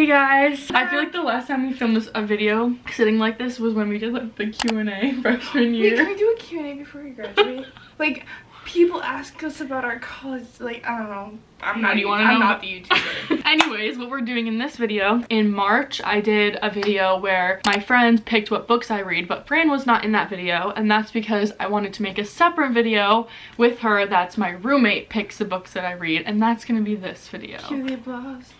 guys. I feel like the last time we filmed a video sitting like this was when we did like the Q&A freshman year. Wait, can we do a Q&A before we graduate? Like, people ask us about our college, like, I don't know. I'm not the YouTuber. Anyways, what we're doing in this video, in March, I did a video where my friends picked what books I read, but Fran was not in that video, and that's because I wanted to make a separate video with her that's my roommate picks the books that I read, and that's gonna be this video. Cue the applause.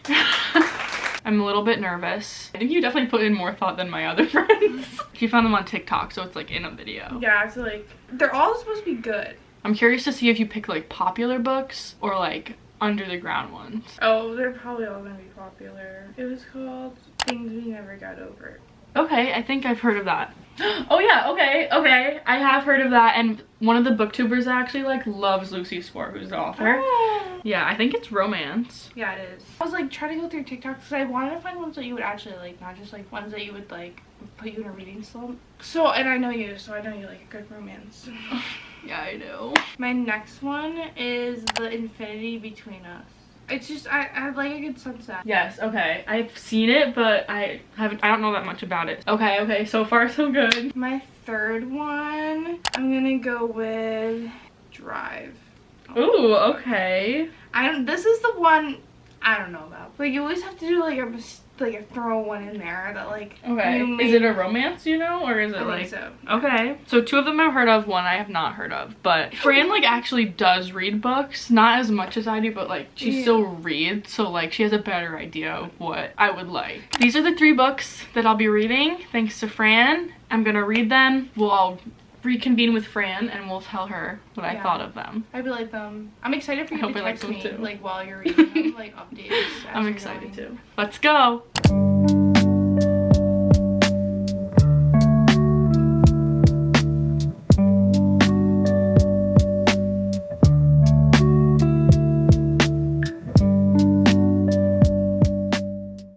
I'm a little bit nervous. I think you definitely put in more thought than my other friends. She found them on TikTok, so it's like in a video. Yeah, so like, they're all supposed to be good. I'm curious to see if you pick like popular books or like under the ground ones. Oh, they're probably all gonna be popular. It was called Things We Never Got Over. Okay, I think I've heard of that. Oh yeah, okay. I have heard of that, and one of the booktubers actually like loves Lucy Score, who's the author. Oh. Yeah, I think it's romance. Yeah, it is. I was like trying to go through TikToks because I wanted to find ones that you would actually like, not just like ones that you would like put you in a reading slump. So, and I know you, so I know you like a good romance. Yeah, I know. My next one is The Infinity Between Us. It's just, I like a good sunset. Yes, okay. I've seen it, but I don't know that much about it. Okay, so far so good. My third one, I'm gonna go with Drive. Ooh, okay. This is the one I don't know about. Like, you always have to do like a throw one in there that like. Okay. Is it a romance, you know, or is it like? So. Okay. So two of them I've heard of, one I have not heard of. But Fran like actually does read books, not as much as I do, but like she still reads, so like she has a better idea of what I would like. These are the 3 books that I'll be reading. Thanks to Fran. I'm gonna read them. We'll all reconvene with Fran and we'll tell her what I thought of them. I really like them. I'm excited for you to text me too. like while you're reading them, like updates. I'm excited too. Let's go.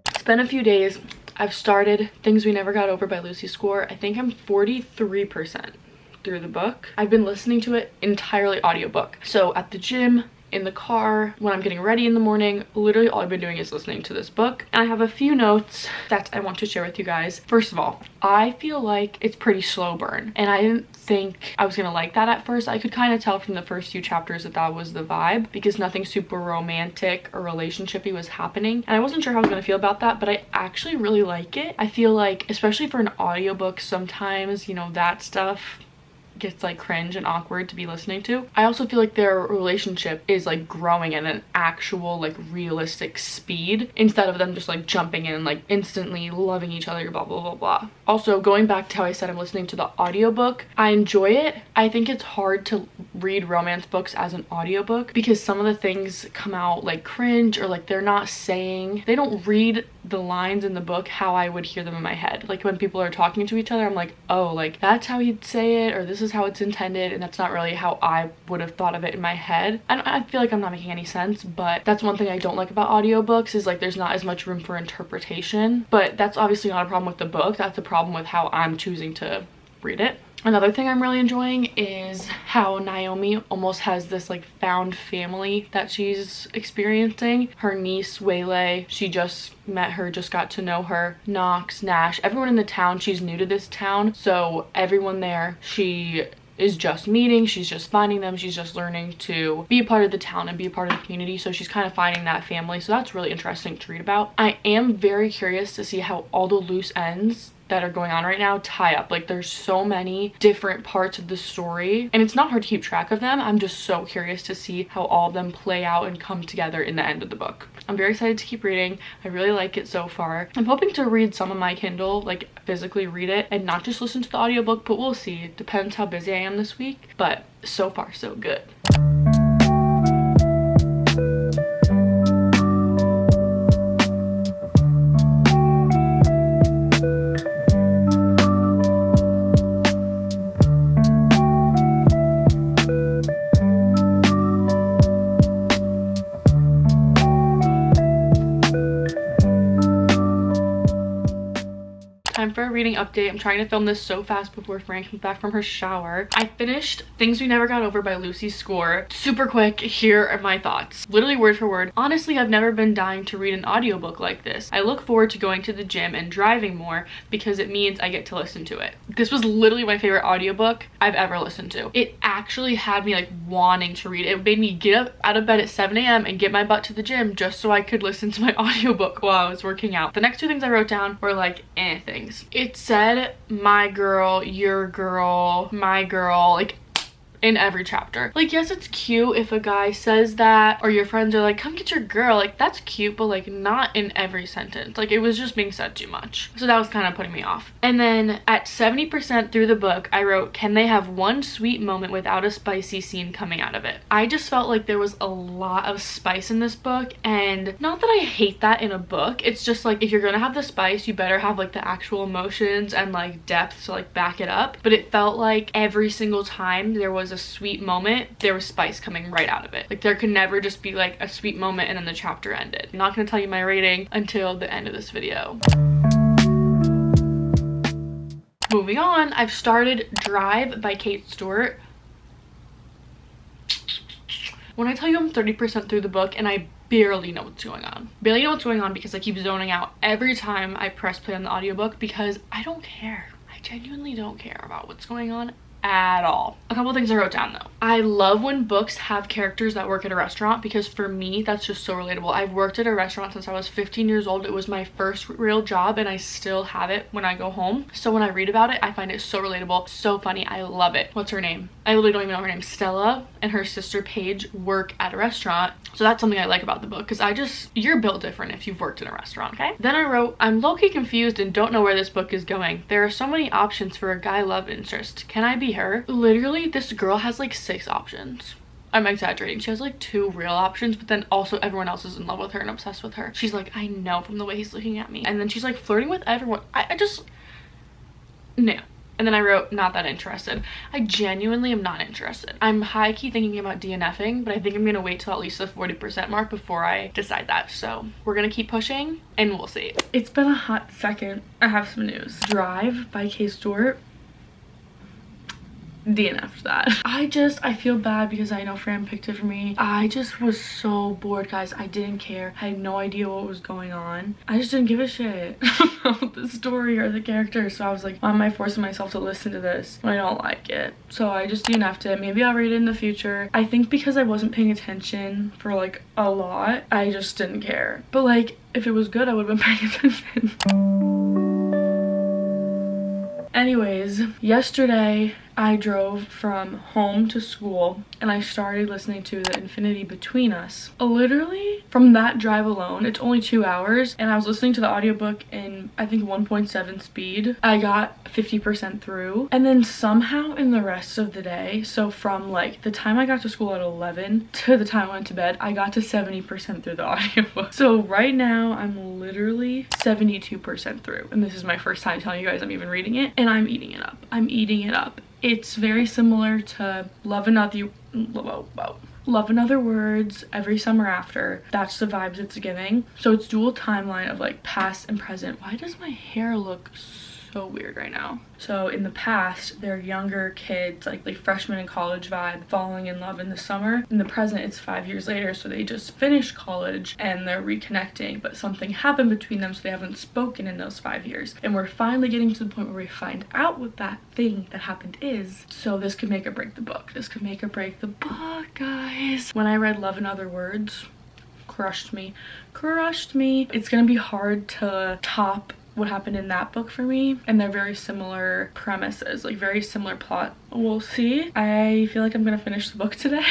It's been a few days. I've started Things We Never Got Over by Lucy Score. I think I'm 43% through the book. I've been listening to it entirely audiobook. So at the gym, in the car, when I'm getting ready in the morning, literally all I've been doing is listening to this book. And I have a few notes that I want to share with you guys. First of all, I feel like it's pretty slow burn, and I didn't think I was gonna like that at first. I could kind of tell from the first few chapters that that was the vibe, because nothing super romantic or relationshipy was happening, and I wasn't sure how I was gonna feel about that, but I actually really like it. I feel like, especially for an audiobook, sometimes, you know, that stuff gets like cringe and awkward to be listening to. I also feel like their relationship is like growing at an actual like realistic speed, instead of them just like jumping in and like instantly loving each other, blah blah blah blah. Also, going back to how I said I'm listening to the audiobook, I enjoy it. I think it's hard to read romance books as an audiobook because some of the things come out like cringe, or like they don't read the lines in the book how I would hear them in my head. Like when people are talking to each other, I'm like, oh, like that's how he'd say it, or this is how it's intended, and that's not really how I would have thought of it in my head. I feel like I'm not making any sense, but that's one thing I don't like about audiobooks, is like there's not as much room for interpretation. But that's obviously not a problem with the book, that's a problem with how I'm choosing to read it. Another thing I'm really enjoying is how Naomi almost has this like found family that she's experiencing. Her niece Waylay, she just met her, just got to know her. Knox, Nash, everyone in the town, she's new to this town, so everyone there she is just meeting, she's just finding them, she's just learning to be a part of the town and be a part of the community, so she's kind of finding that family. So that's really interesting to read about. I am very curious to see how all the loose ends that are going on right now tie up. Like there's so many different parts of the story, and it's not hard to keep track of them. I'm just so curious to see how all of them play out and come together in the end of the book. I'm very excited to keep reading. I really like it so far. I'm hoping to read some of my Kindle, like physically read it and not just listen to the audiobook, but we'll see. It depends how busy I am this week, but so far so good. Time for a reading update. I'm trying to film this so fast before Fran comes back from her shower. I finished Things We Never Got Over by Lucy Score. Super quick, here are my thoughts. Literally word for word. Honestly, I've never been dying to read an audiobook like this. I look forward to going to the gym and driving more because it means I get to listen to it. This was literally my favorite audiobook I've ever listened to. It actually had me like wanting to read it. It made me get up out of bed at 7 a.m. and get my butt to the gym just so I could listen to my audiobook while I was working out. The next two things I wrote down were like things. It said my girl, your girl, my girl, like in every chapter. Like, yes, it's cute if a guy says that, or your friends are like, come get your girl, like that's cute, but like not in every sentence. Like, it was just being said too much, so that was kind of putting me off. And then at 70% through the book, I wrote, can they have one sweet moment without a spicy scene coming out of it? I just felt like there was a lot of spice in this book, and not that I hate that in a book, it's just like, if you're gonna have the spice, you better have like the actual emotions and like depth to like back it up. But it felt like every single time there was a sweet moment, there was spice coming right out of it. Like, there could never just be like a sweet moment and then the chapter ended. I'm not going to tell you my rating until the end of this video. Moving on, I've started Drive by Kate Stewart. When I tell you I'm 30% through the book and I barely know what's going on. Barely know what's going on because I keep zoning out every time I press play on the audiobook because I don't care. I genuinely don't care about what's going on at all. A couple things I wrote down though. I love when books have characters that work at a restaurant because for me that's just so relatable. I've worked at a restaurant since I was 15 years old. It was my first real job and I still have it when I go home. So when I read about it, I find it so relatable, so funny. I love it. What's her name? I literally don't even know her name. Stella and her sister Paige work at a restaurant. So that's something I like about the book because you're built different if you've worked in a restaurant, okay? Then I wrote, I'm low-key confused and don't know where this book is going. There are so many options for a guy love interest. Can I be her? Literally, this girl has like 6 options. I'm exaggerating. She has like 2 real options, but then also everyone else is in love with her and obsessed with her. She's like, I know from the way he's looking at me. And then she's like flirting with everyone. I just, no. And then I wrote, not that interested. I genuinely am not interested. I'm high-key thinking about DNFing, but I think I'm gonna wait till at least the 40% mark before I decide that. So we're gonna keep pushing and we'll see. It's been a hot second. I have some news. Drive by Kate Stewart. DNF'd that. I feel bad because I know Fran picked it for me. I just was so bored, guys. I didn't care. I had no idea what was going on. I just didn't give a shit about the story or the characters. So I was like, why am I forcing myself to listen to this when I don't like it? So I just DNF'd it. Maybe I'll read it in the future. I think because I wasn't paying attention for like a lot, I just didn't care. But like, if it was good, I would have been paying attention. Anyways, yesterday I drove from home to school and I started listening to The Infinity Between Us. Literally, from that drive alone, it's only 2 hours, and I was listening to the audiobook in, I think, 1.7 speed. I got 50% through, and then somehow in the rest of the day, so from like the time I got to school at 11 to the time I went to bed, I got to 70% through the audiobook. So right now, I'm literally 72% through, and this is my first time telling you guys I'm even reading it, and I'm eating it up. I'm eating it up. It's very similar to Love and Other Words, Every Summer After. That's the vibes it's giving. So it's dual timeline of like past and present. Why does my hair look so weird right now? So in the past, they're younger kids, like freshmen in college vibe, falling in love in the summer. In the present, it's 5 years later, so they just finished college and they're reconnecting, but something happened between them, so they haven't spoken in those 5 years. And we're finally getting to the point where we find out what that thing that happened is. So this could make or break the book. This could make or break the book, guys. When I read Love and Other Words, crushed me. It's gonna be hard to top what happened in that book for me, and they're very similar premises, like very similar plot. We'll see. I feel like I'm gonna finish the book today.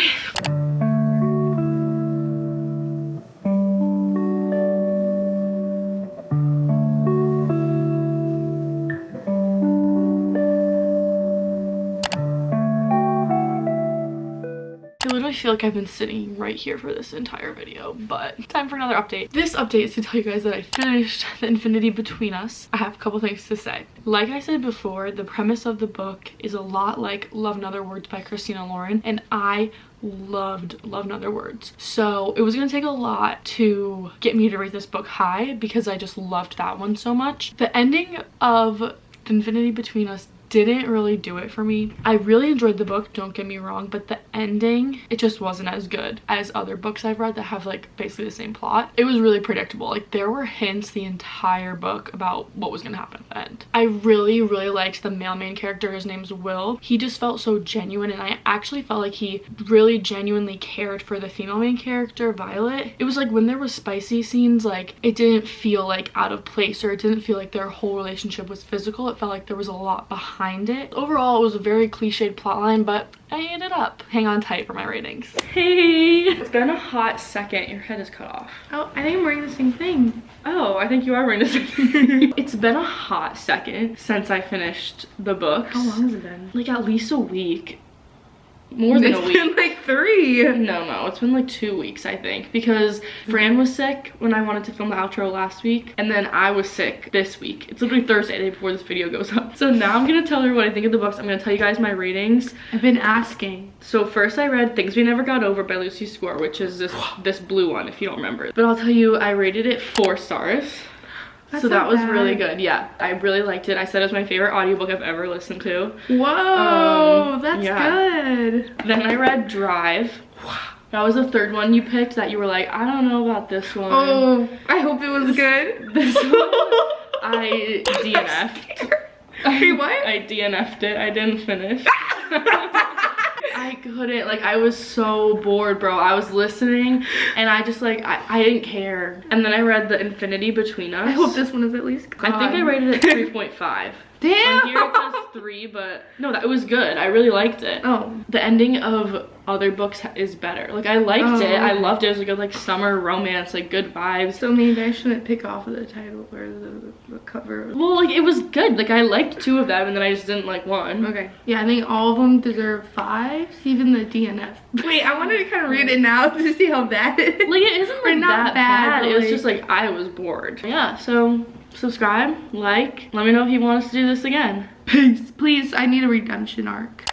I feel like I've been sitting right here for this entire video, but time for another update. This update is to tell you guys that I finished The Infinity Between Us. I have a couple things to say. Like I said before, the premise of the book is a lot like Love and Other Words by Christina Lauren, and I loved Love and Other Words. So it was gonna take a lot to get me to rate this book high because I just loved that one so much. The ending of The Infinity Between Us didn't really do it for me. I really enjoyed the book, don't get me wrong, but the ending, it just wasn't as good as other books I've read that have like basically the same plot. It was really predictable. Like there were hints the entire book about what was gonna happen at the end. I really liked the male main character. His name's Will. He just felt so genuine, and I actually felt like he really genuinely cared for the female main character, Violet. It was like when there was spicy scenes, like it didn't feel like out of place, or it didn't feel like their whole relationship was physical. It felt like there was a lot behind it. Overall, it was a very cliched plotline, but I ate it up. Hang on tight for my ratings. Hey! It's been a hot second. Your head is cut off. Oh, I think I'm wearing the same thing. Oh, I think you are wearing the same thing. It's been a hot second since I finished the books. How long has it been? Like at least a week. More than a week. It's been like 3. No, it's been like 2 weeks, I think, because Fran was sick when I wanted to film the outro last week, and then I was sick this week. It's literally Thursday, the day before this video goes up. So now I'm gonna tell her what I think of the books. I'm gonna tell you guys my ratings. I've been asking. So first I read Things We Never Got Over by Lucy Score, which is this blue one, if you don't remember. But I'll tell you, I rated it 4 stars. That's so that was bad. really good. Yeah, I really liked it. I said it was my favorite audiobook I've ever listened to. Whoa, that's good. Then I read Drive. That was the 3rd one you picked that you were like, I don't know about this one. Oh, I hope it was good. This one, I DNF'd. Wait, what? I DNF'd it. I didn't finish. I couldn't, like, I was so bored, bro. I was listening and I just like, I didn't care. And then I read The Infinity Between Us. I hope this one is at least good. I think I rated it 3.5. Damn! On here it says 3, but no, it was good. I really liked it. Oh. The ending of other books is better. Like, I liked it. I loved it. It was a good, like, summer romance, like, good vibes. So maybe I shouldn't pick off of the title or the cover. Well, like, it was good. Like, I liked 2 of them, and then I just didn't like 1. Okay. Yeah, I think all of them deserve 5s, even the DNF. Wait, I wanted to kind of read it now to see how bad it is. Like, it isn't, like, not that bad. but, It was like, just, like, I was bored. Yeah, so subscribe, like, let me know if you want us to do this again. Peace. Please, I need a redemption arc.